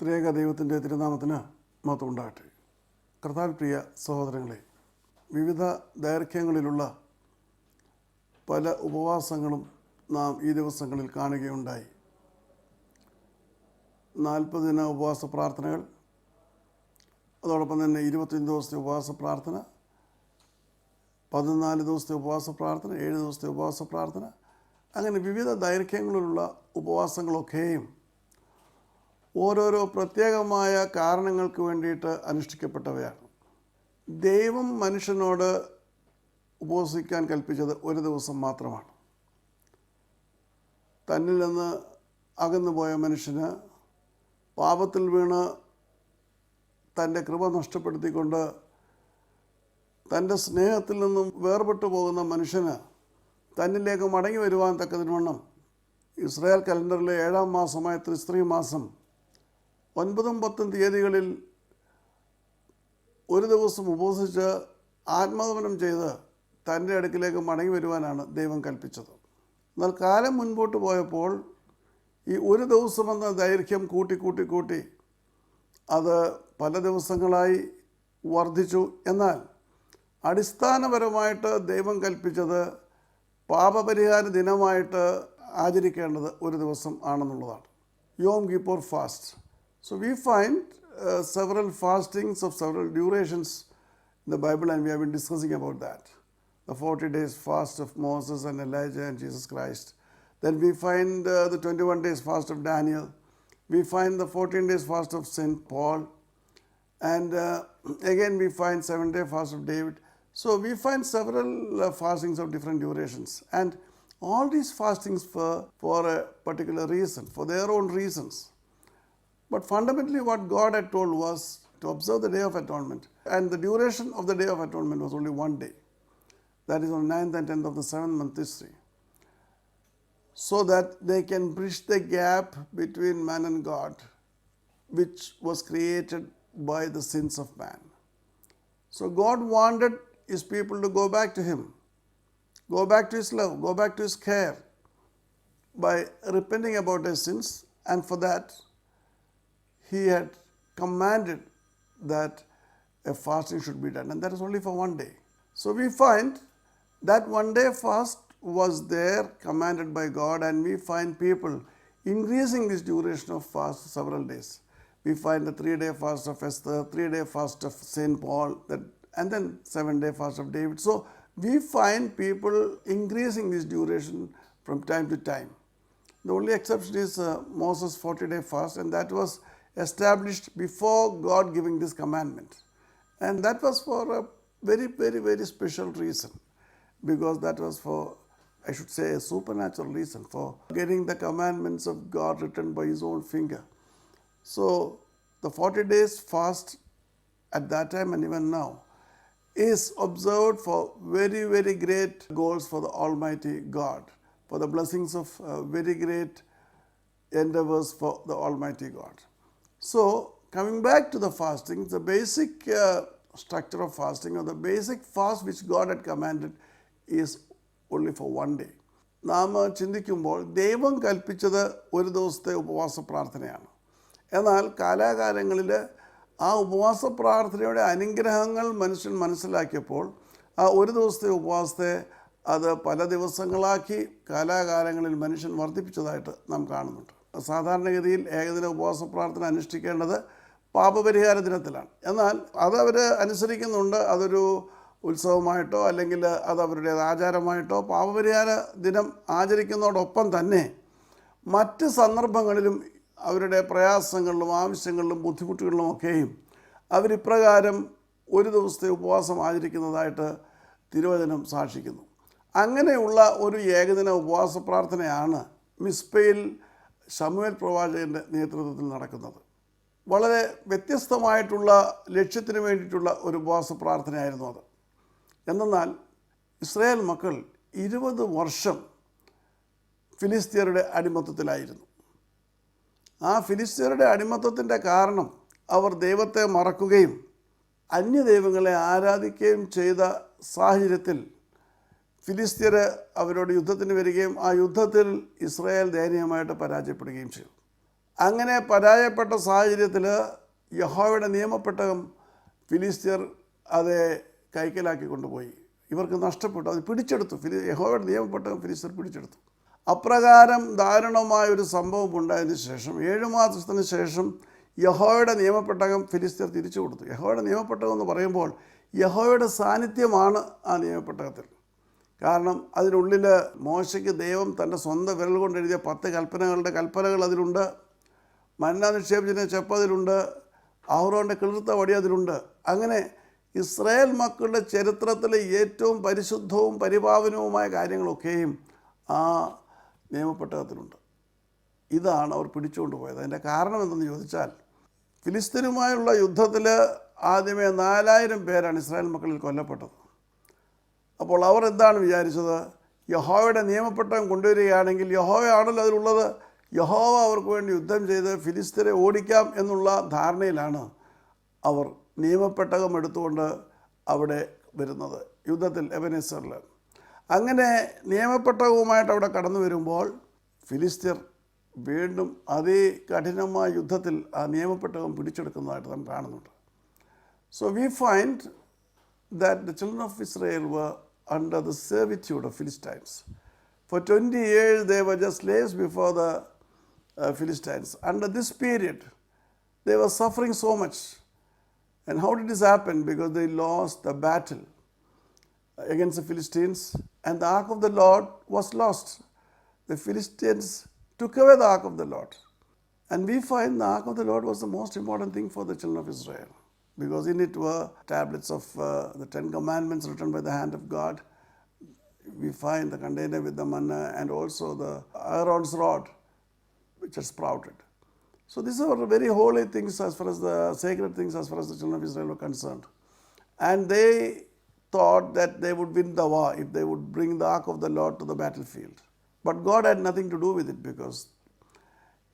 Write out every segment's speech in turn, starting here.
ത്രിയേക ദൈവത്തിൻ്റെ തിരുനാമത്തിന് മഹത്വം ഉണ്ടാകട്ടെ. കർത്താവിൽ പ്രിയ സഹോദരങ്ങളെ, വിവിധ ദൈർഘ്യങ്ങളിലുള്ള പല ഉപവാസങ്ങളും നാം ഈ ദിവസങ്ങളിൽ കാണുകയുണ്ടായി. 40 ദിന ഉപവാസ പ്രാർത്ഥനകൾ, അതോടൊപ്പം തന്നെ 21 ദിവസത്തെ ഉപവാസ പ്രാർത്ഥന, 14 ദിവസത്തെ ഉപവാസ പ്രാർത്ഥന, 7 ദിവസത്തെ ഉപവാസ പ്രാർത്ഥന, അങ്ങനെ വിവിധ ദൈർഘ്യങ്ങളിലുള്ള ഉപവാസങ്ങളൊക്കെയും ഓരോരോ പ്രത്യേകമായ കാരണങ്ങൾക്ക് വേണ്ടിയിട്ട് അനുഷ്ഠിക്കപ്പെട്ടവയാണ്. ദൈവം മനുഷ്യനോട് ഉപവസിക്കാൻ കൽപ്പിച്ചത് ഒരു ദിവസം മാത്രമാണ്. തന്നിൽ നിന്ന് അകന്നുപോയ മനുഷ്യന് പാപത്തിൽ വീണ് തൻ്റെ കൃപ നഷ്ടപ്പെടുത്തിക്കൊണ്ട് തൻ്റെ സ്നേഹത്തിൽ നിന്നും വേർപെട്ടു പോകുന്ന മനുഷ്യന് തന്നിലേക്ക് മടങ്ങി വരുവാൻ തക്കതിനുവണ്ണം ഇസ്രായേൽ കലണ്ടറിലെ 7-ാം മാസമായ ത്രിസ്ത്രീ മാസം 9-ഉം 10-ഉം തീയതികളിൽ ഒരു ദിവസം ഉപവസിച്ച് ആത്മതപനം ചെയ്ത് തൻ്റെ അടുക്കിലേക്ക് മടങ്ങി വരുവാനാണ് ദൈവം കൽപ്പിച്ചത്. എന്നാൽ കാലം മുൻപോട്ട് പോയപ്പോൾ ഈ ഒരു ദിവസമെന്ന ദൈർഘ്യം കൂട്ടി അത് പല ദിവസങ്ങളായി വർദ്ധിച്ചു. എന്നാൽ അടിസ്ഥാനപരമായിട്ട് ദൈവം കൽപ്പിച്ചത് പാപപരിഹാര ദിനമായിട്ട് ആചരിക്കേണ്ടത് ഒരു ദിവസം ആണെന്നുള്ളതാണ്. യോം കിപ്പോർ fast. So we find several fastings of several durations in the Bible, and we have been discussing about that. The 40 days fast of Moses and Elijah and Jesus Christ. Then we find the 21 days fast of Daniel. We find the 14 days fast of St. Paul. And again we find 7-day fast of David. So we find several fastings of different durations. And all these fastings for a particular reason, for their own reasons. But fundamentally what God had told was to observe the Day of Atonement. And the duration of the Day of Atonement was only one day. That is on 9th and 10th of the 7th month history. So that they can bridge the gap between man and God, which was created by the sins of man. So God wanted His people to go back to Him, go back to His love, go back to His care by repenting about their sins. And for that, He had commanded that a fasting should be done, and that is only for one day. So we find that one day fast was there commanded by God, and we find people increasing this duration of fast several days. We find the 3-day fast of Esther, 3-day fast of St. Paul, and then 7-day fast of David. So we find people increasing this duration from time to time. The only exception is Moses' 40-day fast, and that was established before God giving this commandment. And that was for a very special reason, because that was for, I should say, a supernatural reason, for getting the commandments of God written by His own finger. So the 40 days fast at that time and even now is observed for very great goals for the Almighty God, for the blessings of very great endeavors for the Almighty God. So coming back to the fasting, the basic structure of fasting, or the basic fast which God had commanded, is only for one day. നാം ചിന്തിക്കുമ്പോൾ ദൈവം കൽപ്പിച്ചത് ഒരു ദിവസത്തെ ഉപവാസ പ്രാർത്ഥനയാണ്. എന്നാൽ കാലാകാലങ്ങളിൽ ആ ഉപവാസ പ്രാർത്ഥനയുടെ അനുഗ്രഹങ്ങൾ മനുഷ്യൻ മനസ്സിലാക്കിയപ്പോൾ ആ ഒരു ദിവസത്തെ ഉപവാസത്തെ അത് പല ദിവസങ്ങളാക്കി കാലാകാലങ്ങളിൽ മനുഷ്യൻ വർദ്ധിപ്പിച്ചതായിട്ട് നാം കാണുന്നുണ്ട്. സാധാരണഗതിയിൽ ഏകദിന ഉപവാസ പ്രാർത്ഥന അനുഷ്ഠിക്കേണ്ടത് പാപപരിഹാര ദിനത്തിലാണ്. എന്നാൽ അതവർ അനുസരിക്കുന്നുണ്ട്. അതൊരു ഉത്സവമായിട്ടോ അല്ലെങ്കിൽ അത് അവരുടെ ആചാരമായിട്ടോ പാപപരിഹാര ദിനം ആചരിക്കുന്നതോടൊപ്പം തന്നെ മറ്റ് സന്ദർഭങ്ങളിലും അവരുടെ പ്രയാസങ്ങളിലും ആവശ്യങ്ങളിലും ബുദ്ധിമുട്ടുകളിലുമൊക്കെയും അവരിപ്രകാരം ഒരു ദിവസത്തെ ഉപവാസം ആചരിക്കുന്നതായിട്ട് തിരുവചനം സാക്ഷിക്കുന്നു. അങ്ങനെയുള്ള ഒരു ഏകദിന ഉപവാസ പ്രാർത്ഥനയാണ് മിസ്പയിൽ ശമൂവേൽ പ്രവാചകൻ്റെ നേതൃത്വത്തിൽ നടക്കുന്നത്. വളരെ വ്യത്യസ്തമായിട്ടുള്ള ലക്ഷ്യത്തിന് വേണ്ടിയിട്ടുള്ള ഒരു ഉപവാസ പ്രാർത്ഥനയായിരുന്നു അത്. എന്നാൽ ഇസ്രായേൽ മക്കൾ 20 വർഷം ഫിലിസ്ത്യരുടെ അടിമത്തത്തിലായിരുന്നു. ആ ഫിലിസ്ത്യരുടെ അടിമത്തത്തിൻ്റെ കാരണം അവർ ദൈവത്തെ മറക്കുകയും അന്യദൈവങ്ങളെ ആരാധിക്കുകയും ചെയ്ത സാഹചര്യത്തിൽ ഫിലിസ്ത്യർ അവരോട് യുദ്ധത്തിന് വരികയും ആ യുദ്ധത്തിൽ ഇസ്രായേൽ ദയനീയമായിട്ട് പരാജയപ്പെടുകയും ചെയ്തു. അങ്ങനെ പരാജയപ്പെട്ട സാഹചര്യത്തിൽ യഹോവയുടെ നിയമപ്പെട്ടകം ഫിലിസ്ത്യർ അത് കൈക്കലാക്കി കൊണ്ടുപോയി. ഇവർക്ക് നഷ്ടപ്പെട്ടു, അത് പിടിച്ചെടുത്തു. യഹോവയുടെ നിയമപ്പെട്ടകം ഫിലിസ്ത്യർ പിടിച്ചെടുത്തു. അപ്രകാരം ദാരുണമായ ഒരു സംഭവം ഉണ്ടായതിനു ശേഷം 7 മാസത്തിന് ശേഷം യഹോവയുടെ നിയമപ്പെട്ടകം ഫിലിസ്ത്യർ തിരിച്ചു കൊടുത്തു. യഹോവയുടെ നിയമപ്പെട്ടകം എന്ന് പറയുമ്പോൾ യഹോവയുടെ സാന്നിധ്യമാണ് ആ നിയമപ്പെട്ടകത്തിൽ. കാരണം അതിനുള്ളിൽ മോശയ്ക്ക് ദൈവം തൻ്റെ സ്വന്തം വിരൽ കൊണ്ട് എഴുതിയ 10 കൽപ്പനകൾ അതിലുണ്ട്. മന്ന നിക്ഷേപിച്ചതിൻ്റെ ചെപ്പ് അതിലുണ്ട്. അഹ്റോൻ്റെ കിളിർത്ത വടി അതിലുണ്ട്. അങ്ങനെ ഇസ്രായേൽ മക്കളുടെ ചരിത്രത്തിലെ ഏറ്റവും പരിശുദ്ധവും പരിപാവനവുമായ കാര്യങ്ങളൊക്കെയും ആ നിയമപ്പെട്ടകത്തിലുണ്ട്. ഇതാണ് അവർ പിടിച്ചുകൊണ്ട് പോയത്. അതിൻ്റെ കാരണം എന്തെന്ന് ചോദിച്ചാൽ, ഫിലിസ്തീനുമായുള്ള യുദ്ധത്തിൽ ആദ്യമേ 4000 പേരാണ് ഇസ്രായേൽ മക്കളിൽ കൊല്ലപ്പെട്ടത്. അപ്പോൾ അവർ എന്താണ് വിചാരിച്ചത്? യഹോവയുടെ നിയമപ്പെട്ടകം കൊണ്ടുവരികയാണെങ്കിൽ യഹോവയാണല്ലോ അതിലുള്ളത്, യഹോവ അവർക്ക് വേണ്ടി യുദ്ധം ചെയ്ത് ഫിലിസ്തീനെ ഓടിക്കാം എന്നുള്ള ധാരണയിലാണ് അവർ നിയമപ്പെട്ടകം എടുത്തുകൊണ്ട് അവിടെ വരുന്നത് യുദ്ധത്തിൽ എബനേസറിൽ. അങ്ങനെ നിയമപ്പെട്ടകവുമായിട്ട് അവിടെ കടന്നു വരുമ്പോൾ ഫിലിസ്ത്യർ വീണ്ടും അതേ കഠിനമായ യുദ്ധത്തിൽ ആ നിയമപ്പെട്ടകം പിടിച്ചെടുക്കുന്നതായിട്ട് നാം കാണുന്നുണ്ട്. So we find that the children of Israel were under the servitude of Philistines. For 20 years they were just slaves before the Philistines. Under this period they were suffering so much. And how did this happen? Because they lost the battle against the Philistines and the ark of the Lord was lost. The Philistines took away the ark of the Lord. And we find the ark of the Lord was the most important thing for the children of Israel, because in it were tablets of the 10 commandments written by the hand of God. We find the container with the manna and also the Aaron's rod which had sprouted. So these are very holy things as far as the sacred things as far as the children of Israel were concerned. And they thought that they would win the war if they would bring the ark of the Lord to the battlefield. But God had nothing to do with it, because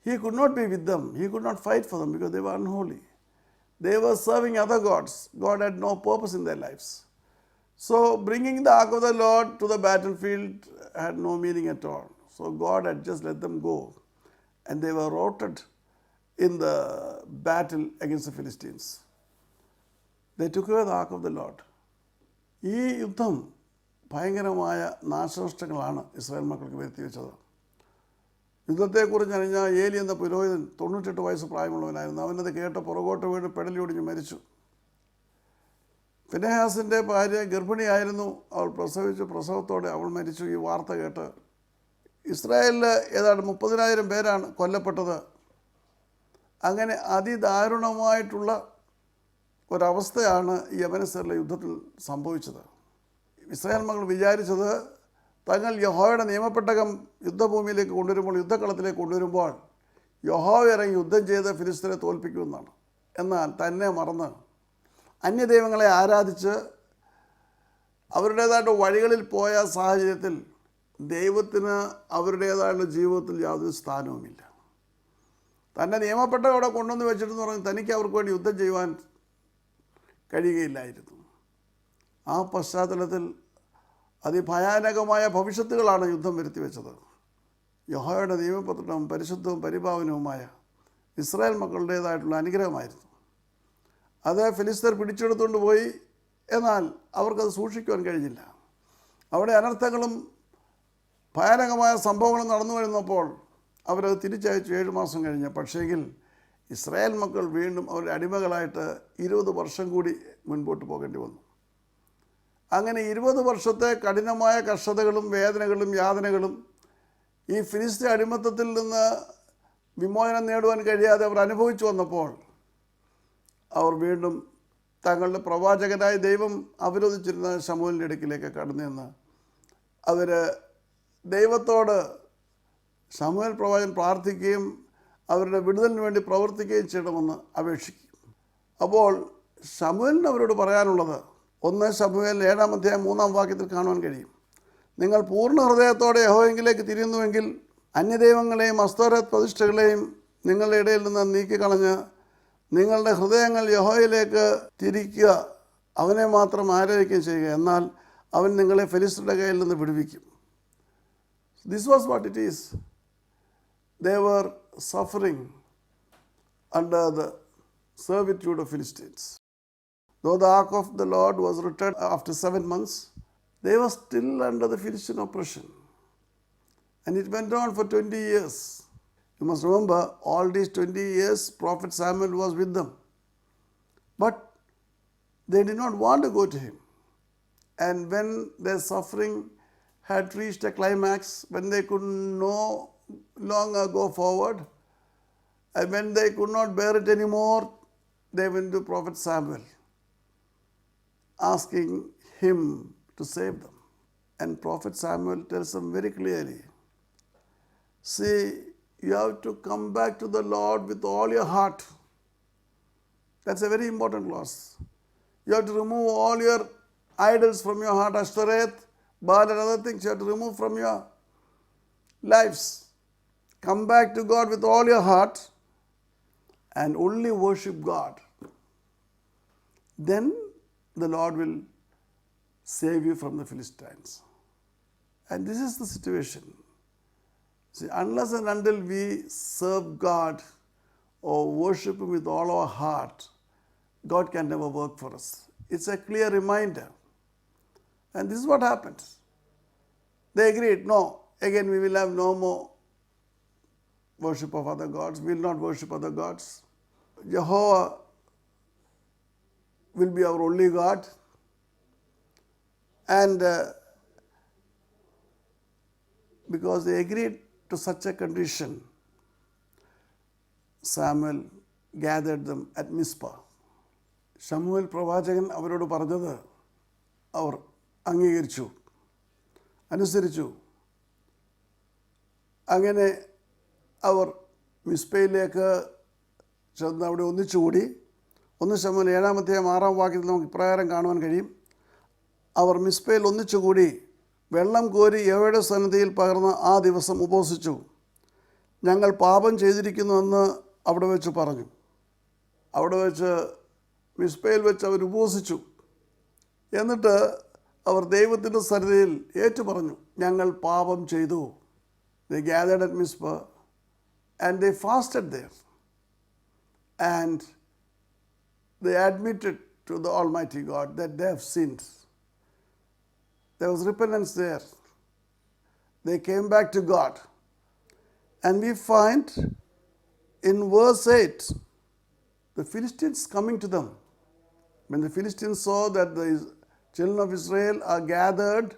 He could not be with them. He could not fight for them because they were unholy. They were serving other gods. God had no purpose in their lives. So bringing the ark of the Lord to the battlefield had no meaning at all. So God had just let them go. And they were routed in the battle against the Philistines. They took away the ark of the Lord. ഈ യുദ്ധം ഭയങ്കരമായ നാശനഷ്ടങ്ങളാണ് Israel മക്കൾക്ക് വരുത്തി വെച്ചത്. യുദ്ധത്തെക്കുറിച്ച് അറിഞ്ഞ ഏലി എന്ന പുരോഹിതൻ 98 വയസ്സ് പ്രായമുള്ളവനായിരുന്നു. അവനത് കേട്ട് പുറകോട്ട് വീണ് പെടലിയൊടിഞ്ഞ് മരിച്ചു. ഫിനെഹാസിൻ്റെ ഭാര്യ ഗർഭിണിയായിരുന്നു. അവൾ പ്രസവത്തോടെ അവൾ മരിച്ചു. ഈ വാർത്ത കേട്ട് ഇസ്രായേലിൽ ഏതാണ്ട് 30,000 പേരാണ് കൊല്ലപ്പെട്ടത്. അങ്ങനെ അതിദാരുണമായിട്ടുള്ള ഒരവസ്ഥയാണ് ഈ എബനേസറിലെ യുദ്ധത്തിൽ സംഭവിച്ചത്. ഇസ്രായേൽ മക്കൾ വിചാരിച്ചത് തങ്ങൾ യഹോവയുടെ നിയമപ്പെട്ടകം യുദ്ധഭൂമിയിലേക്ക് കൊണ്ടുവരുമ്പോൾ, യുദ്ധക്കളത്തിലേക്ക് കൊണ്ടുവരുമ്പോൾ യഹോവ ഇറങ്ങി യുദ്ധം ചെയ്ത് ഫിലിസ്തീനെ തോൽപ്പിക്കുമെന്നാണ്. എന്നാൽ തന്നെ മറന്ന് അന്യദൈവങ്ങളെ ആരാധിച്ച് അവരുടേതായിട്ട് വഴികളിൽ പോയ സാഹചര്യത്തിൽ ദൈവത്തിന് അവരുടേതായിട്ടുള്ള ജീവിതത്തിൽ യാതൊരു സ്ഥാനവുമില്ല. തൻ്റെ നിയമപ്പെട്ടകം അവിടെ കൊണ്ടുവന്ന് വെച്ചിട്ടെന്ന് പറഞ്ഞ് തനിക്ക് അവർക്ക് വേണ്ടി യുദ്ധം ചെയ്യുവാൻ കഴിയുകയില്ലായിരുന്നു. ആ പശ്ചാത്തലത്തിൽ അതിഭയാനകമായ ഭവിഷ്യത്തുകളാണ് യുദ്ധം വരുത്തി വെച്ചത്. യഹോവയുടെ നിയമപത്രം പരിശുദ്ധവും പരിപാവനവുമായ ഇസ്രായേൽ മക്കളുടേതായിട്ടുള്ള അനുഗ്രഹമായിരുന്നു. അത് ഫിലിസ്തീർ പിടിച്ചെടുത്തുകൊണ്ട് പോയി. എന്നാൽ അവർക്കത് സൂക്ഷിക്കുവാൻ കഴിഞ്ഞില്ല. അവിടെ അനർത്ഥങ്ങളും ഭയാനകമായ സംഭവങ്ങളും നടന്നു വരുന്നപ്പോൾ അവരത് തിരിച്ചയച്ചു 7 മാസം കഴിഞ്ഞ്. പക്ഷേങ്കിൽ ഇസ്രായേൽ മക്കൾ വീണ്ടും അവരുടെ അടിമകളായിട്ട് 20 വർഷം കൂടി മുൻപോട്ട് പോകേണ്ടി വന്നു. അങ്ങനെ 20 വർഷത്തെ കഠിനമായ കഷ്ടതകളും വേദനകളും യാതനകളും ഈ ഫിലിസ്തീൻ അടിമത്തത്തിൽ നിന്ന് വിമോചനം നേടുവാൻ കഴിയാതെ അവർ അനുഭവിച്ചു വന്നപ്പോൾ അവർ വീണ്ടും തങ്ങളുടെ പ്രവാചകനായ ദൈവം അവരോധിച്ചിരുന്ന ശമൂവേലിൻ്റെ അടുക്കിലേക്ക് കടന്നു നിന്ന് അവർ ദൈവത്തോട് ശമൂവേൽ പ്രവാചകൻ പ്രാർത്ഥിക്കുകയും അവരുടെ വിടുതലിന് വേണ്ടി പ്രവർത്തിക്കുകയും ചെയ്യണമെന്ന് അപേക്ഷിക്കും. അപ്പോൾ ശമൂവേലിന് അവരോട് പറയാനുള്ളത് 1 ശമൂവേൽ 7-ാം അധ്യായം 3-ാം വാക്യത്തിൽ കാണുവാൻ കഴിയും. നിങ്ങൾ പൂർണ്ണ ഹൃദയത്തോടെ യഹോവയിലേക്ക് തിരിയുന്നുവെങ്കിൽ അന്യദൈവങ്ങളെയും അസ്തോരത് പ്രതിഷ്ഠകളെയും നിങ്ങളുടെ ഇടയിൽ നിന്ന് നീക്കിക്കളഞ്ഞ് നിങ്ങളുടെ ഹൃദയങ്ങൾ യഹോവയിലേക്ക് തിരിക്കുക, അവനെ മാത്രം ആരാധിക്കുകയും ചെയ്യുക. എന്നാൽ അവൻ നിങ്ങളെ ഫെലിസ്ത്യരുടെ കയ്യിൽ നിന്ന് വിടുവിക്കും. This was what it is. They were suffering under the servitude of Philistines. Though the ark of the Lord was returned after 7 months, they were still under the Philistine oppression. And it went on for 20 years. You must remember, all these 20 years, Prophet Samuel was with them. But they did not want to go to him. And when their suffering had reached a climax, when they could no longer go forward, and when they could not bear it anymore, they went to Prophet Samuel, asking him to save them. And Prophet Samuel tells them very clearly, see, you have to come back to the Lord with all your heart. That's a very important clause. You have to remove all your idols from your heart, Ashtoreth, Baal and other things you have to remove from your lives. Come back to God with all your heart and only worship God. Then the Lord will save you from the Philistines. And this is the situation. See, unless and until we serve God or worship Him with all our heart, God can never work for us. It's a clear reminder. And this is what happens. They agreed, no, again we will have no more worship of other gods. We will not worship other gods. Jehovah will be our only God. And because they agreed to such a condition, Samuel gathered them at Mizpah. ശമൂവേൽ പ്രവാചകൻ അവരോട് പറഞ്ഞത് അവർ അംഗീകരിച്ചു, അനുസരിച്ചു. അങ്ങനെ അവർ മിസ്പയിലേക്ക് ചെന്ന് അവിടെ ഒന്നിച്ചുകൂടി. 1 ശമൂവേൽ 7-ാം അധ്യായം 6-ാം വാക്യത്തിൽ നമുക്ക് ഇപ്രകാരം കാണുവാൻ കഴിയും. അവർ മിസ്പയിൽ ഒന്നിച്ചുകൂടി വെള്ളം കോരി യഹോവയുടെ സന്നിധിയിൽ പകർന്ന് ആ ദിവസം ഉപവസിച്ചു. ഞങ്ങൾ പാപം ചെയ്തിരിക്കുന്നുവെന്ന് അവിടെ വെച്ച് പറഞ്ഞു. അവിടെ വെച്ച് മിസ്പയിൽ വെച്ച് അവർ ഉപവസിച്ചു. എന്നിട്ട് അവർ ദൈവത്തിൻ്റെ സന്നിധിയിൽ ഏറ്റു പറഞ്ഞു, ഞങ്ങൾ പാപം ചെയ്തു. They gathered at Mizpah and they fasted there. And they admitted to the Almighty God that they have sinned. There was repentance there. They came back to God. And we find in verse 8, the Philistines coming to them. When the Philistines saw that the children of Israel are gathered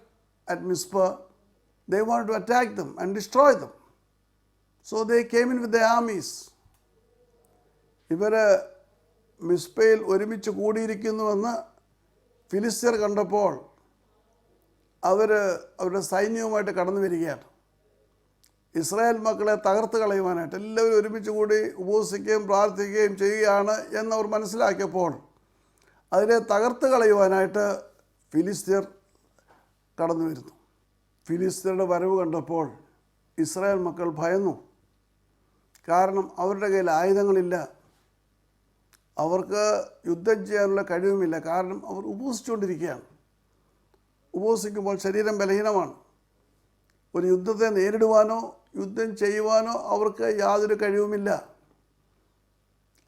at Mizpah, they wanted to attack them and destroy them. So they came in with their armies. ഇവർ മിസ്പയിൽ ഒരുമിച്ച് കൂടിയിരിക്കുന്നുവെന്ന് ഫിലിസ്ത്യർ കണ്ടപ്പോൾ അവരുടെ സൈന്യവുമായിട്ട് കടന്നു വരികയാണ്. Israel മക്കളെ തകർത്ത് കളയുവാനായിട്ട് എല്ലാവരും ഒരുമിച്ച് കൂടി ഉപവസിക്കുകയും പ്രാർത്ഥിക്കുകയും ചെയ്യുകയാണ് എന്നവർ മനസ്സിലാക്കിയപ്പോൾ അതിനെ തകർത്ത് കളയുവാനായിട്ട് ഫിലിസ്ത്യർ കടന്നു വരുന്നു. ഫിലിസ്ത്യരുടെ വരവ് കണ്ടപ്പോൾ ഇസ്രായേൽ മക്കൾ ഭയന്നു. കാരണം അവരുടെ കയ്യിൽ ആയുധങ്ങളില്ല, അവർക്ക് യുദ്ധം ചെയ്യാനുള്ള കഴിവുമില്ല. കാരണം അവർ ഉപവസിച്ചുകൊണ്ടിരിക്കുകയാണ്. ഉപവസിക്കുമ്പോൾ ശരീരം ബലഹീനമാണ്. ഒരു യുദ്ധത്തെ നേരിടുവാനോ യുദ്ധം ചെയ്യുവാനോ അവർക്ക് യാതൊരു കഴിവുമില്ല.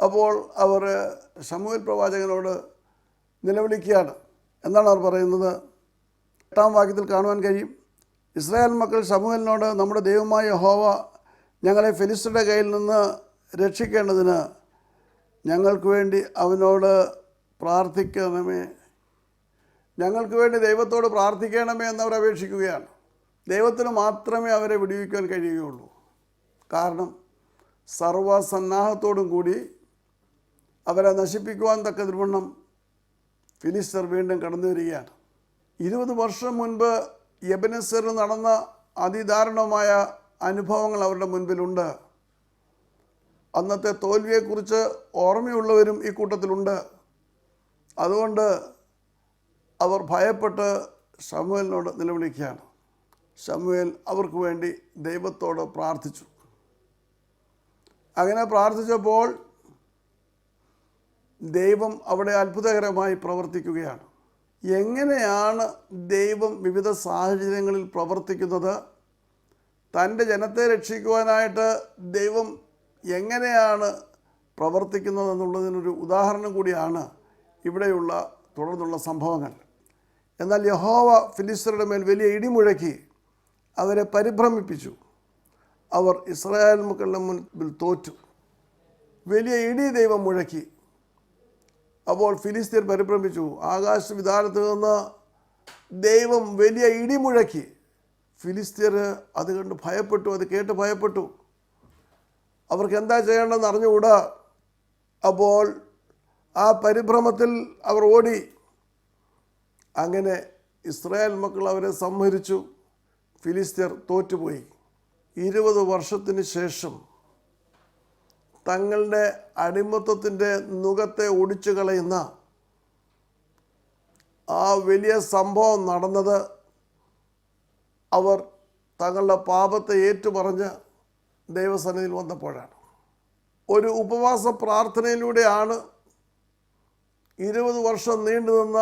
അപ്പോൾ അവർ ശമൂവേൽ പ്രവാചകനോട് നിലവിളിക്കുകയാണ്. എന്താണ് അവർ പറയുന്നത്? 8-ാം വാക്യത്തിൽ കാണുവാൻ കഴിയും. ഇസ്രായേൽ മക്കൾ ശമൂവേലിനോട്, നമ്മുടെ ദൈവമായ യഹോവ ഞങ്ങളെ ഫിലിസ്ത്യരുടെ കയ്യിൽ നിന്ന് രക്ഷിക്കേണ്ടതിന് ഞങ്ങൾക്ക് വേണ്ടി അവനോട് പ്രാർത്ഥിക്കണമേ, ഞങ്ങൾക്ക് വേണ്ടി ദൈവത്തോട് പ്രാർത്ഥിക്കണമേ എന്നവർ അപേക്ഷിക്കുകയാണ്. ദൈവത്തിന് മാത്രമേ അവരെ വിടുവിക്കാൻ കഴിയുകയുള്ളൂ. കാരണം സർവ്വസന്നാഹത്തോടും കൂടി അവരെ നശിപ്പിക്കുവാൻ തക്കതിവണ്ണം ഫിലിസ്ത്യർ വീണ്ടും കടന്നു വരികയാണ്. 20 വർഷം മുൻപ് എബെനെസറിൽ നടന്ന അതിദാരുണമായ അനുഭവങ്ങൾ അവരുടെ മുൻപിലുണ്ട്. അന്നത്തെ തോൽവിയെക്കുറിച്ച് ഓർമ്മയുള്ളവരും ഈ കൂട്ടത്തിലുണ്ട്. അതുകൊണ്ട് അവർ ഭയപ്പെട്ട് ശമൂവേലിനോട് നിലവിളിക്കുകയാണ്. ശമൂവേൽ അവർക്ക് വേണ്ടി ദൈവത്തോട് പ്രാർത്ഥിച്ചു. അങ്ങനെ പ്രാർത്ഥിച്ചപ്പോൾ ദൈവം അവിടെ അത്ഭുതകരമായി പ്രവർത്തിക്കുകയാണ്. എങ്ങനെയാണ് ദൈവം വിവിധ സാഹചര്യങ്ങളിൽ പ്രവർത്തിക്കുന്നത്? തൻ്റെ ജനത്തെ രക്ഷിക്കുവാനായിട്ട് ദൈവം എങ്ങനെയാണ് പ്രവർത്തിക്കുന്നതെന്നുള്ളതിനൊരു ഉദാഹരണം കൂടിയാണ് ഇവിടെയുള്ള തുടർന്നുള്ള സംഭവങ്ങൾ. എന്നാൽ യഹോവ ഫിലിസ്ത്യരുടെ മേൽ വലിയ ഇടിമുഴക്കി അവരെ പരിഭ്രമിപ്പിച്ചു. അവർ ഇസ്രായേൽ മക്കളുടെ മുൻപിൽ തോറ്റു. വലിയ ഇടി ദൈവം മുഴക്കി. അപ്പോൾ ഫിലിസ്ത്യർ പരിഭ്രമിച്ചു. ആകാശവിധാനത്ത് നിന്ന് ദൈവം വലിയ ഇടി മുഴക്കി. ഫിലിസ്ത്യർ അത് കണ്ട് ഭയപ്പെട്ടു, അത് കേട്ട് ഭയപ്പെട്ടു. അവർക്ക് എന്താ ചെയ്യേണ്ടതെന്ന് അറിഞ്ഞുകൂടാ. അപ്പോൾ ആ പരിഭ്രമത്തിൽ അവർ ഓടി. അങ്ങനെ ഇസ്രായേൽ മക്കൾ അവരെ സംഹരിച്ചു. ഫിലിസ്ത്യർ തോറ്റുപോയി. 20 വർഷത്തിന് ശേഷം തങ്ങളുടെ അടിമത്തത്തിൻ്റെ നുകത്തെ ഒടിച്ചു കളയുന്ന ആ വലിയ സംഭവം നടന്നത് അവർ തങ്ങളുടെ പാപത്തെ ഏറ്റുപറഞ്ഞ് ദൈവസന്നിധിയിൽ വന്നപ്പോഴാണ്. ഒരു ഉപവാസ പ്രാർത്ഥനയിലൂടെയാണ് 20 വർഷം നീണ്ടുനിന്ന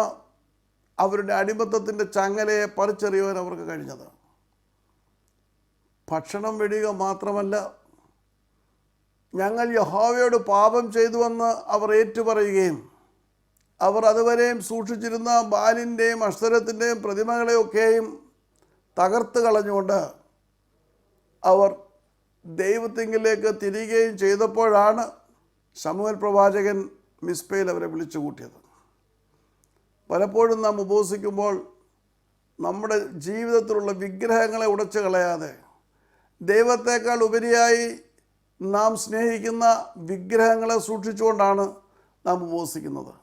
അവരുടെ അടിമത്തത്തിൻ്റെ ചങ്ങലയെ പറിച്ചെറിയുവാൻ അവർക്ക് കഴിഞ്ഞത്. ഭക്ഷണം വെടിയുക മാത്രമല്ല, ഞങ്ങൾ യഹോവയോട് പാപം ചെയ്തുവെന്ന് അവർ ഏറ്റുപറയുകയും അവർ അതുവരെയും സൂക്ഷിച്ചിരുന്ന ബാലിൻ്റെയും അശ്തരത്തിൻ്റെയും പ്രതിമകളെയൊക്കെയും തകർത്ത് കളഞ്ഞുകൊണ്ട് അവർ ദൈവത്തിങ്കിലേക്ക് തിരികുകയും ചെയ്തപ്പോഴാണ് ശമൂവേൽ പ്രവാചകൻ മിസ്പയിൽ അവരെ വിളിച്ചു കൂട്ടിയത്. പലപ്പോഴും നാം ഉപവസിക്കുമ്പോൾ നമ്മുടെ ജീവിതത്തിലുള്ള വിഗ്രഹങ്ങളെ ഉടച്ചു കളയാതെ ദൈവത്തേക്കാൾ ഉപരിയായി നാം സ്നേഹിക്കുന്ന വിഗ്രഹങ്ങളെ സൂക്ഷിച്ചുകൊണ്ടാണ് നാം ഉപവസിക്കുന്നത്.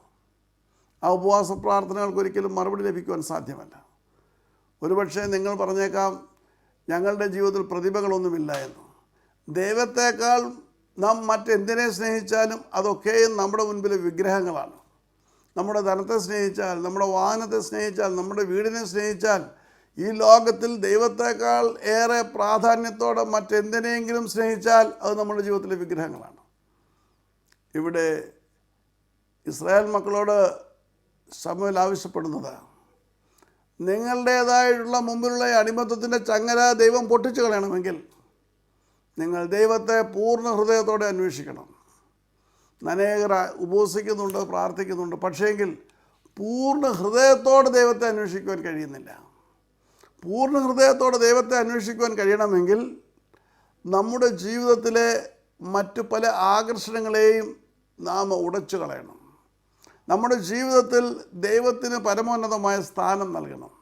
ആ ഉപവാസ പ്രാർത്ഥനകൾക്ക് ഒരിക്കലും മറുപടി ലഭിക്കുവാൻ സാധ്യമല്ല. ഒരുപക്ഷെ നിങ്ങൾ പറഞ്ഞേക്കാം, ഞങ്ങളുടെ ജീവിതത്തിൽ പ്രതിഭകളൊന്നുമില്ല എന്ന്. ദൈവത്തേക്കാൾ നാം മറ്റെന്തിനെ സ്നേഹിച്ചാലും അതൊക്കെയും നമ്മുടെ മുൻപിൽ വിഗ്രഹങ്ങളാണ്. നമ്മുടെ ധനത്തെ സ്നേഹിച്ചാൽ, നമ്മുടെ വാഹനത്തെ സ്നേഹിച്ചാൽ, നമ്മുടെ വീടിനെ സ്നേഹിച്ചാൽ, ഈ ലോകത്തിൽ ദൈവത്തേക്കാൾ ഏറെ പ്രാധാന്യത്തോടെ മറ്റെന്തിനെങ്കിലും സ്നേഹിച്ചാൽ അത് നമ്മുടെ ജീവിതത്തിലെ വിഗ്രഹങ്ങളാണ്. ഇവിടെ ഇസ്രായേൽ മക്കളോട് ശമൂവേൽ ആവശ്യപ്പെടുന്നത്, നിങ്ങളുടേതായിട്ടുള്ള മുമ്പിലുള്ള അടിമത്തത്തിൻ്റെ ചങ്ങല ദൈവം പൊട്ടിച്ചു കളയണമെങ്കിൽ നിങ്ങൾ ദൈവത്തെ പൂർണ്ണ ഹൃദയത്തോടെ അന്വേഷിക്കണം. അനേകർ ഉപവസിക്കുന്നുണ്ട്, പ്രാർത്ഥിക്കുന്നുണ്ട്, പക്ഷേങ്കിൽ പൂർണ്ണ ഹൃദയത്തോടെ ദൈവത്തെ അന്വേഷിക്കുവാൻ കഴിയുന്നില്ല. പൂർണ്ണ ഹൃദയത്തോടെ ദൈവത്തെ അന്വേഷിക്കുവാൻ കഴിയണമെങ്കിൽ നമ്മുടെ ജീവിതത്തിലെ മറ്റു പല ആകർഷണങ്ങളെയും നാം ഉടച്ചു കളയണം. നമ്മുടെ ജീവിതത്തിൽ ദൈവത്തിന് പരമോന്നതമായ സ്ഥാനം നൽകണം.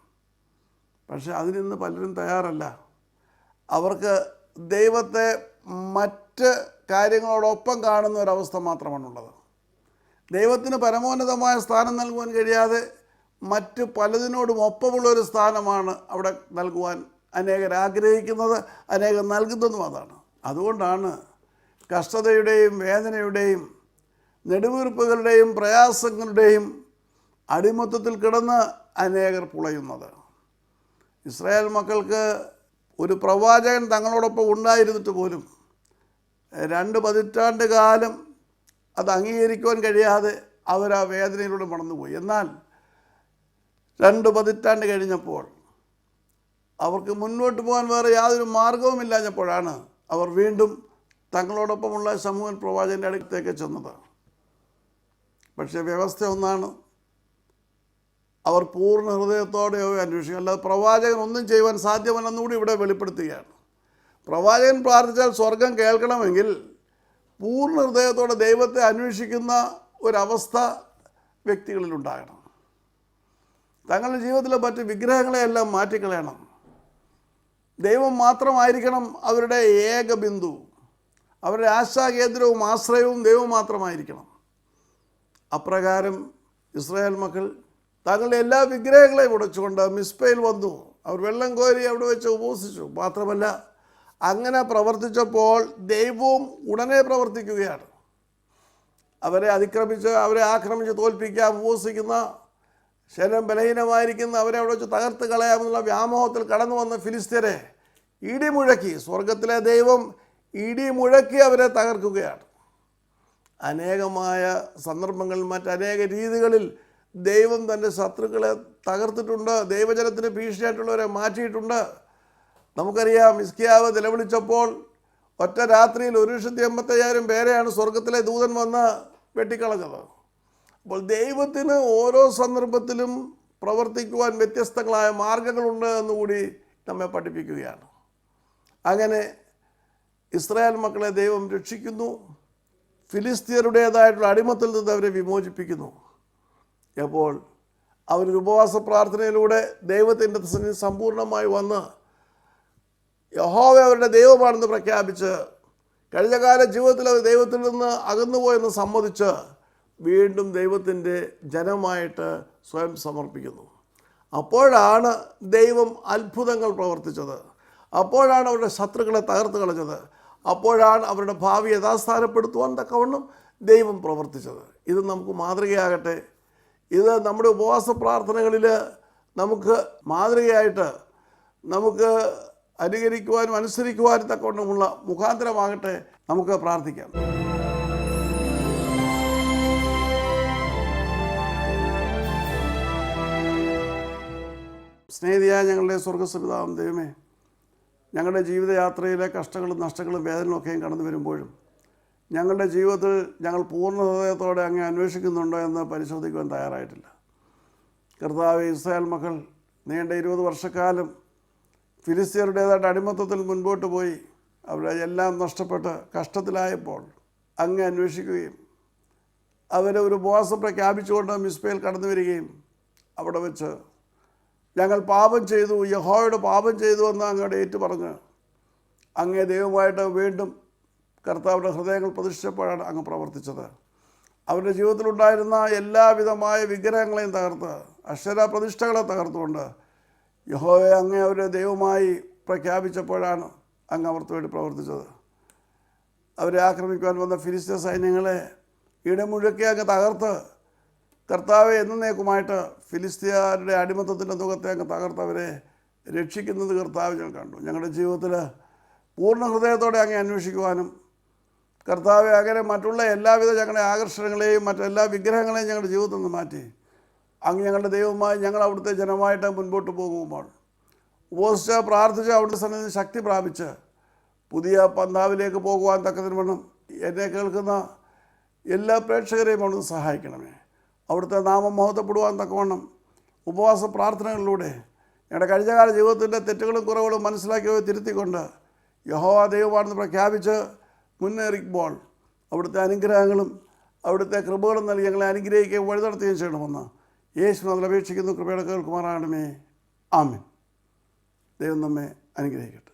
പക്ഷെ അതിനിന്ന് പലരും തയ്യാറല്ല. അവർക്ക് ദൈവത്തെ മറ്റ് കാര്യങ്ങളോടൊപ്പം കാണുന്ന ഒരവസ്ഥ മാത്രമാണുള്ളത്. ദൈവത്തിന് പരമോന്നതമായ സ്ഥാനം നൽകുവാൻ കഴിയാതെ മറ്റ് പലതിനോടും ഒപ്പമുള്ളൊരു സ്ഥാനമാണ് അവിടെ നൽകുവാൻ അനേകർ ആഗ്രഹിക്കുന്നത്, അനേകർ നൽകുന്നതും അതാണ്. അതുകൊണ്ടാണ് കഷ്ടതയുടെയും വേദനയുടെയും നെടുവീർപ്പുകളുടെയും പ്രയാസങ്ങളുടെയും അടിമത്തത്തിൽ കിടന്ന് അനേകർ പുളയുന്നത്. ഇസ്രായേൽ മക്കൾക്ക് ഒരു പ്രവാചകൻ തങ്ങളോടൊപ്പം ഉണ്ടായിരുന്നിട്ട് പോലും 2 പതിറ്റാണ്ട് കാലം അത് അംഗീകരിക്കുവാൻ കഴിയാതെ അവർ ആ വേദനയിലൂടെ മടന്നുപോയി. എന്നാൽ 2 പതിറ്റാണ്ട് കഴിഞ്ഞപ്പോൾ അവർക്ക് മുന്നോട്ട് പോകാൻ വേറെ യാതൊരു മാർഗവുമില്ലാഞ്ഞപ്പോഴാണ് അവർ വീണ്ടും തങ്ങളോടൊപ്പമുള്ള ശമൂവേൽ പ്രവാചകൻ്റെ അടുത്തേക്ക് ചെന്നത്. പക്ഷേ വ്യവസ്ഥ ഒന്നാണ്, അവർ പൂർണ്ണ ഹൃദയത്തോടെയോ അന്വേഷിക്കും. അല്ലാതെ പ്രവാചകൻ ഒന്നും ചെയ്യുവാൻ സാധ്യമല്ലെന്നുകൂടി ഇവിടെ വെളിപ്പെടുത്തുകയാണ്. പ്രവാചകൻ പ്രാർത്ഥിച്ചാൽ സ്വർഗം കേൾക്കണമെങ്കിൽ പൂർണ്ണ ഹൃദയത്തോടെ ദൈവത്തെ അന്വേഷിക്കുന്ന ഒരവസ്ഥ വ്യക്തികളിലുണ്ടാകണം. തങ്ങളുടെ ജീവിതത്തിലെ മറ്റ് വിഗ്രഹങ്ങളെയെല്ലാം മാറ്റിക്കളയണം. ദൈവം മാത്രമായിരിക്കണം അവരുടെ ഏക ബിന്ദു. അവരുടെ ആശാകേന്ദ്രവും ആശ്രയവും ദൈവം മാത്രമായിരിക്കണം. അപ്രകാരം ഇസ്രായേൽ മക്കൾ തങ്ങളുടെ എല്ലാ വിഗ്രഹങ്ങളെയും ഉടച്ചുകൊണ്ട് മിസ്പയിൽ വന്നു. അവർ വെള്ളം കോരി അവിടെ വെച്ച് ഉപവസിച്ചു. മാത്രമല്ല, അങ്ങനെ പ്രവർത്തിച്ചപ്പോൾ ദൈവവും ഉടനെ പ്രവർത്തിക്കുകയാണ്. അവരെ അതിക്രമിച്ച്, അവരെ ആക്രമിച്ച് തോൽപ്പിക്കാൻ ഉപവസിക്കുന്ന, ശരീരം ബലഹീനമായിരിക്കുന്ന അവരെ അവിടെ വെച്ച് തകർത്ത് കളയാമെന്നുള്ള വ്യാമോഹത്തിൽ കടന്നു വന്ന ഫിലിസ്ത്യരെ ഇടിമുഴക്കി, സ്വർഗത്തിലെ ദൈവം ഇടിമുഴക്കി അവരെ തകർക്കുകയാണ്. അനേകമായ സന്ദർഭങ്ങളിൽ മറ്റനേക രീതികളിൽ ദൈവം തൻ്റെ ശത്രുക്കളെ തകർത്തിട്ടുണ്ട്. ദൈവജനത്തിന് ഭീഷണിയായിട്ടുള്ളവരെ മാറ്റിയിട്ടുണ്ട്. നമുക്കറിയാം, ഹിസ്കിയാവ് നിലവിളിച്ചപ്പോൾ ഒറ്റ രാത്രിയിൽ 1,85,000 പേരെയാണ് സ്വർഗത്തിലെ ദൂതൻ വന്ന് വെട്ടിക്കളഞ്ഞത്. അപ്പോൾ ദൈവത്തിന് ഓരോ സന്ദർഭത്തിലും പ്രവർത്തിക്കുവാൻ വ്യത്യസ്തങ്ങളായ മാർഗങ്ങളുണ്ട് എന്നുകൂടി നമ്മെ പഠിപ്പിക്കുകയാണ്. അങ്ങനെ ഇസ്രായേൽ മക്കളെ ദൈവം രക്ഷിക്കുന്നു. ഫിലിസ്തീയരുടേതായിട്ടുള്ള അടിമത്തിൽ നിന്ന് അവരെ വിമോചിപ്പിക്കുന്നു. അപ്പോൾ അവരൊരു ഉപവാസ പ്രാർത്ഥനയിലൂടെ ദൈവത്തിൻ്റെ സന്നിധി സമ്പൂർണ്ണമായി വന്ന് യഹോവ അവരുടെ ദൈവമാണെന്ന് പ്രഖ്യാപിച്ച് കഴിഞ്ഞകാല ജീവിതത്തിൽ അവർ ദൈവത്തിൽ നിന്ന് അകന്നുപോയെന്ന് സമ്മതിച്ച് വീണ്ടും ദൈവത്തിൻ്റെ ജനമായിട്ട് സ്വയം സമർപ്പിക്കുന്നു. അപ്പോഴാണ് ദൈവം അത്ഭുതങ്ങൾ പ്രവർത്തിച്ചത്. അപ്പോഴാണ് അവരുടെ ശത്രുക്കളെ തകർത്ത് കളഞ്ഞത്. അപ്പോഴാണ് അവരുടെ ഭാവി യഥാസ്ഥാനപ്പെടുത്തുവാൻ തക്കവണ്ണം ദൈവം പ്രവർത്തിച്ചത്. ഇത് നമുക്ക് മാതൃകയാകട്ടെ. ഇത് നമ്മുടെ ഉപവാസ പ്രാർത്ഥനകളിൽ നമുക്ക് മാതൃകയായിട്ട് നമുക്ക് അനുകരിക്കുവാനും അനുസരിക്കുവാനും തക്കവണ്ണമുള്ള മുഖാന്തരമാകട്ടെ. നമുക്ക് പ്രാർത്ഥിക്കാം. സ്നേഹിതയായ ഞങ്ങളുടെ സ്വർഗ്ഗസ്ഥപിതാവാം ദൈവമേ, ഞങ്ങളുടെ ജീവിതയാത്രയിലെ കഷ്ടങ്ങളും നഷ്ടങ്ങളും വേദനകളും ഒക്കെയും കടന്നു വരുമ്പോഴും ഞങ്ങളുടെ ജീവിതത്തിൽ ഞങ്ങൾ പൂർണ്ണ ഹൃദയത്തോടെ അങ്ങേ അന്വേഷിക്കുന്നുണ്ടോ എന്ന് പരിശോധിക്കുവാൻ തയ്യാറായിട്ടില്ല. കർത്താവേ, ഇസ്രായേൽ മക്കൾ നീണ്ട 20 വർഷക്കാലം ഫിലിസ്തീയരുടേതായിട്ട് അടിമത്തത്തിൽ മുൻപോട്ട് പോയി അവരെ എല്ലാം നഷ്ടപ്പെട്ട് കഷ്ടത്തിലായപ്പോൾ അങ്ങേ അന്വേഷിക്കുകയും അവരെ ഒരു ഉപവാസം പ്രഖ്യാപിച്ചുകൊണ്ട് മിസ്പയിൽ കടന്നു വരികയും അവിടെ വെച്ച് ഞങ്ങൾ പാപം ചെയ്തു, യഹോവയോട് പാപം ചെയ്തു എന്ന് അങ്ങോട്ട് ഏറ്റു പറഞ്ഞ് അങ്ങേ ദൈവമായിട്ട് വീണ്ടും കർത്താവിൻ്റെ ഹൃദയങ്ങൾ പ്രതിഷ്ഠിച്ചപ്പോഴാണ് അങ്ങ് പ്രവർത്തിച്ചത്. അവരുടെ ജീവിതത്തിലുണ്ടായിരുന്ന എല്ലാവിധമായ വിഗ്രഹങ്ങളെയും തകർത്ത് അക്ഷര പ്രതിഷ്ഠകളെ തകർത്തുകൊണ്ട് യഹോവയെ അങ്ങേ അവരുടെ ദൈവമായി പ്രഖ്യാപിച്ചപ്പോഴാണ് അങ്ങ് അവർക്ക് വേണ്ടി പ്രവർത്തിച്ചത്. അവരെ ആക്രമിക്കുവാൻ വന്ന ഫിലിസ്തീയ സൈന്യങ്ങളെ ഇടമുഴക്കി അങ്ങ് തകർത്ത് കർത്താവെ എന്നേക്കുമായിട്ട് ഫിലിസ്തീയരുടെ അടിമത്തത്തിൻ്റെ മുഖത്തെ അങ്ങ് തകർത്തവരെ രക്ഷിക്കുന്നത് കർത്താവ് ഞങ്ങൾ കണ്ടു. ഞങ്ങളുടെ ജീവിതത്തിൽ പൂർണ്ണ ഹൃദയത്തോടെ അങ്ങ് അന്വേഷിക്കുവാനും കർത്താവെ അങ്ങനെ മറ്റുള്ള എല്ലാവിധ ഞങ്ങളുടെ ആകർഷണങ്ങളെയും മറ്റെല്ലാ വിഗ്രഹങ്ങളെയും ഞങ്ങളുടെ ജീവിതത്തിൽ നിന്ന് മാറ്റി അങ്ങ് ഞങ്ങളുടെ ദൈവമായി ഞങ്ങൾ അവിടുത്തെ ജനമായിട്ട് മുൻപോട്ട് പോകുമ്പോൾ ഉപവസിച്ച് പ്രാർത്ഥിച്ച് അവിടുത്തെ സന്നിധി ശക്തി പ്രാപിച്ച് പുതിയ പന്താവിലേക്ക് പോകുവാൻ തക്കതിന് വേണം എന്നെ കേൾക്കുന്ന എല്ലാ പ്രേക്ഷകരെയും അവിടുന്ന് സഹായിക്കണമേ. അവിടുത്തെ നാമം മഹത്വപ്പെടുവാൻ തക്കവണ്ണം ഉപവാസ പ്രാർത്ഥനകളിലൂടെ ഞങ്ങളുടെ കഴിഞ്ഞകാല ജീവിതത്തിൻ്റെ തെറ്റുകളും കുറവുകളും മനസ്സിലാക്കി തിരുത്തിക്കൊണ്ട് യഹോവ ദൈവമാണെന്ന് പ്രഖ്യാപിച്ച് മുന്നേറിക്കുമ്പോൾ അവിടുത്തെ അനുഗ്രഹങ്ങളും അവിടുത്തെ കൃപകളും നൽകി ഞങ്ങളെ അനുഗ്രഹിക്കുകയും വഴി നടത്തുകയും ചെയ്യണമെന്ന് യേശു അതിൽ അപേക്ഷിക്കുന്നു. കൃപയുടെ കേൾക്കുമാറാകണമേ. ആമേൻ. ദൈവം നമ്മെ അനുഗ്രഹിക്കട്ടെ.